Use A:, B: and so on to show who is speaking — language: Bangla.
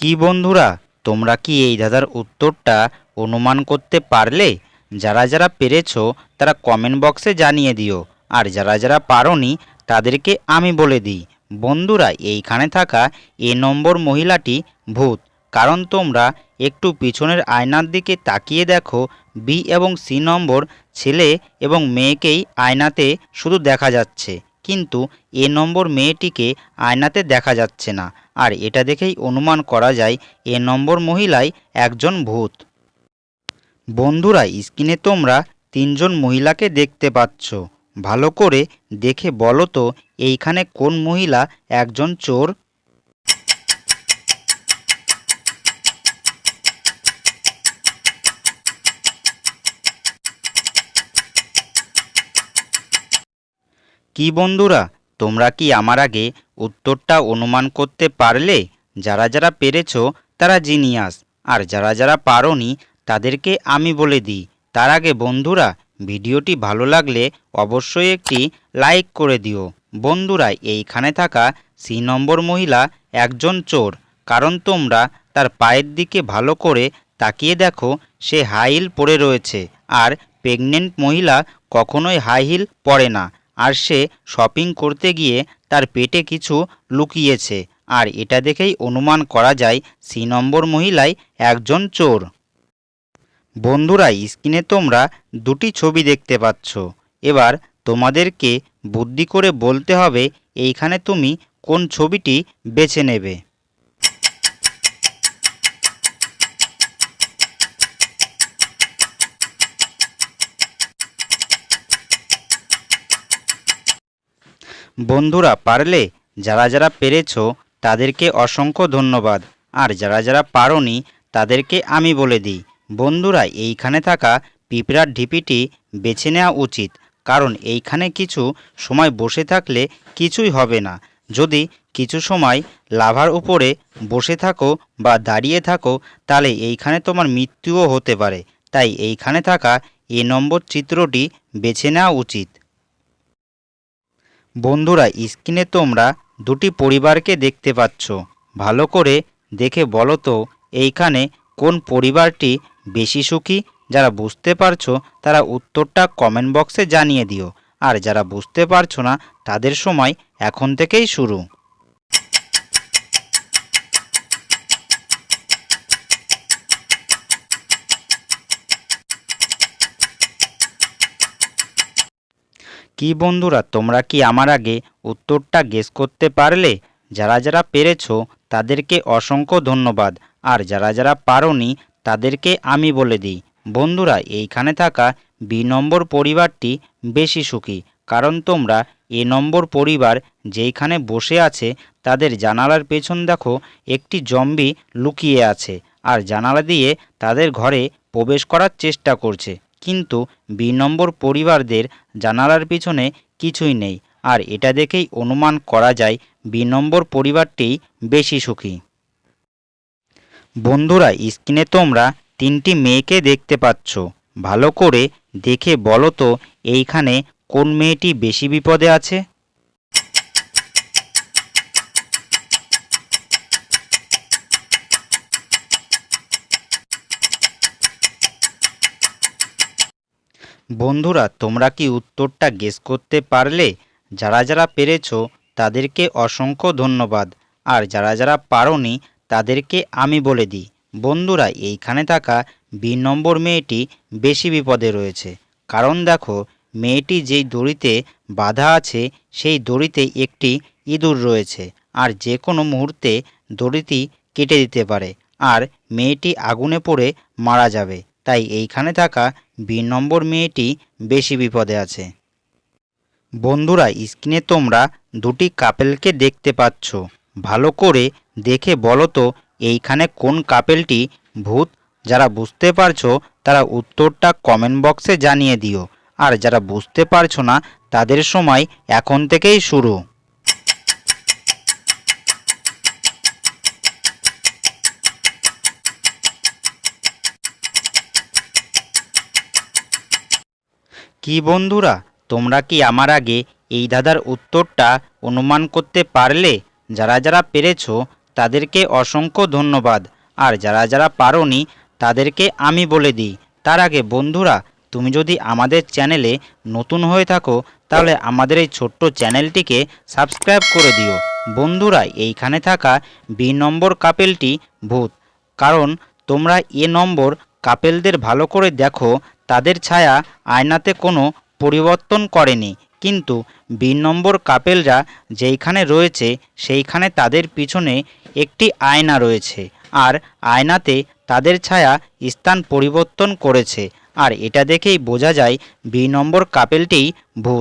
A: কি বন্ধুরা, তোমরা কি এই দাদার উত্তরটা অনুমান করতে পারলে? যারা যারা পেরেছো তারা কমেন্ট বক্সে জানিয়ে দিও, আর যারা যারা পারোনি তাদেরকে আমি বলে দিই। বন্ধুরা, এইখানে থাকা এ নম্বর মহিলাটি ভূত। কারণ তোমরা একটু পিছনের আয়নার দিকে তাকিয়ে দেখো, বি এবং সি নম্বর ছেলে এবং মেয়েকেই আয়নাতে শুধু দেখা যাচ্ছে, কিন্তু এ নম্বর মেয়েটিকে আয়নাতে দেখা যাচ্ছে না। আর এটা দেখেই অনুমান করা যায় এ নম্বর মহিলাই একজন ভূত। বন্ধুরা, স্ক্রিনে তোমরা তিনজন মহিলাকে দেখতে পাচ্ছ। ভালো করে দেখে বলো তো এইখানে কোন মহিলা একজন চোর? কি বন্ধুরা, তোমরা কি আমার আগে উত্তরটা অনুমান করতে পারলে? যারা যারা পেরেছো তারা জিনিয়াস, আর যারা যারা পারোনি তাদেরকে আমি বলে দিই। তার আগে বন্ধুরা, ভিডিওটি ভালো লাগলে অবশ্যই একটি লাইক করে দিও। বন্ধুরা, এইখানে থাকা সি নম্বর মহিলা একজন চোর। কারণ তোমরা তার পায়ের দিকে ভালো করে তাকিয়ে দেখো, সে হাই হিল পরে রয়েছে। আর প্রেগনেন্ট মহিলা কখনোই হাই হিল পরে না। আর সে শপিং করতে গিয়ে তার পেটে কিছু লুকিয়েছে। আর এটা দেখেই অনুমান করা যায় সি নম্বর মহিলাই একজন চোর। বন্ধুরা, স্ক্রিনে তোমরা দুটি ছবি দেখতে পাচ্ছ। এবার তোমাদেরকে বুদ্ধি করে বলতে হবে এইখানে তুমি কোন ছবিটি বেছে নেবে। বন্ধুরা, পারলে? যারা যারা পেরেছো তাদেরকে অসংখ্য ধন্যবাদ, আর যারা যারা পারোনি তাদেরকে আমি বলে দিই। বন্ধুরা, এইখানে থাকা পিঁপড়ার ঢিপিটি বেছে নেওয়া উচিত। কারণ এইখানে কিছু সময় বসে থাকলে কিছুই হবে না। যদি কিছু সময় লাভার উপরে বসে থাকো বা দাঁড়িয়ে থাকো, তাহলে এইখানে তোমার মৃত্যুও হতে পারে। তাই এইখানে থাকা এ নম্বর চিত্রটি বেছে নেওয়া উচিত। বন্ধুরা, স্ক্রিনে তোমরা দুটি পরিবারকে দেখতে পাচ্ছ। ভালো করে দেখে বলো তো এইখানে কোন পরিবারটি বেশি সুখী? যারা বুঝতে পারছো তারা উত্তরটা কমেন্ট বক্সে জানিয়ে দিও, আর যারা বুঝতে পারছো না তাদের সময় এখন থেকেই শুরু। কি বন্ধুরা, তোমরা কি আমার আগে উত্তরটা গেস করতে পারলে? যারা যারা পেরেছো তাদেরকে অসংখ্য ধন্যবাদ, আর যারা যারা পারোনি তাদেরকে আমি বলে দিই। বন্ধুরা, এইখানে থাকা বি নম্বর পরিবারটি বেশি সুখী। কারণ তোমরা এ নম্বর পরিবার যেইখানে বসে আছে তাদের জানালার পেছন দেখো একটি জম্বি লুকিয়ে আছে, আর জানালা দিয়ে তাদের ঘরে প্রবেশ করার চেষ্টা করছে। কিন্তু বি নম্বর পরিবারদের জানালার পিছনে কিছুই নেই। আর এটা দেখেই অনুমান করা যায় বি নম্বর পরিবারটিই বেশি সুখী। বন্ধুরা, স্ক্রিনে তোমরা তিনটি মেয়েকে দেখতে পাচ্ছ। ভালো করে দেখে বলো তো এইখানে কোন মেয়েটি বেশি বিপদে আছে? বন্ধুরা, তোমরা কি উত্তরটা গেস করতে পারলে? যারা যারা পেরেছো তাদেরকে অসংখ্য ধন্যবাদ, আর যারা যারা পারোনি তাদেরকে আমি বলে দিই। বন্ধুরা, এইখানে থাকা বি নম্বর মেয়েটি বেশি বিপদে রয়েছে। কারণ দেখো, মেয়েটি যেই দড়িতে বাঁধা আছে সেই দড়িতে একটি ইঁদুর রয়েছে, আর যে কোনো মুহূর্তে দড়িটি কেটে দিতে পারে, আর মেয়েটি আগুনে পড়ে মারা যাবে। তাই এইখানে থাকা বি নম্বর মেয়েটি বেশি বিপদে আছে। বন্ধুরা, স্ক্রিনে তোমরা দুটি কাপেলকে দেখতে পাচ্ছ। ভালো করে দেখে বলো তো এইখানে কোন কাপেলটি ভূত? যারা বুঝতে পারছো তারা উত্তরটা কমেন্ট বক্সে জানিয়ে দিও, আর যারা বুঝতে পারছো না তাদের সময় এখন থেকেই শুরু। কি বন্ধুরা, তোমরা কি আমার আগে এই দাদার উত্তরটা অনুমান করতে পারলে? যারা যারা পেরেছো তাদেরকে অসংখ্য ধন্যবাদ। আর যারা যারা পারোনি তাদেরকে আমি বলে দিই, তার আগে বন্ধুরা, তুমি যদি আমাদের চ্যানেলে নতুন হয়ে থাকো তাহলে আমাদের এই ছোট্ট চ্যানেলটিকে সাবস্ক্রাইব করে দিও। বন্ধুরা, এইখানে থাকা বি নম্বর কাপেলটি ভূত, কারণ তোমরা এ নম্বর কাপেলদের ভালো করে দেখো, তাদের ছায়া আয়নাতে কোনো পরিবর্তন করেনি, কিন্তু বি নম্বর কাপেলরা যেইখানে রয়েছে সেইখানে তাদের পিছনে একটি আয়না রয়েছে, আর আয়নাতে তাদের ছায়া স্থান পরিবর্তন করেছে। আর এটা দেখেই বোঝা যায় বি নম্বর কাপেলটিই ভূত।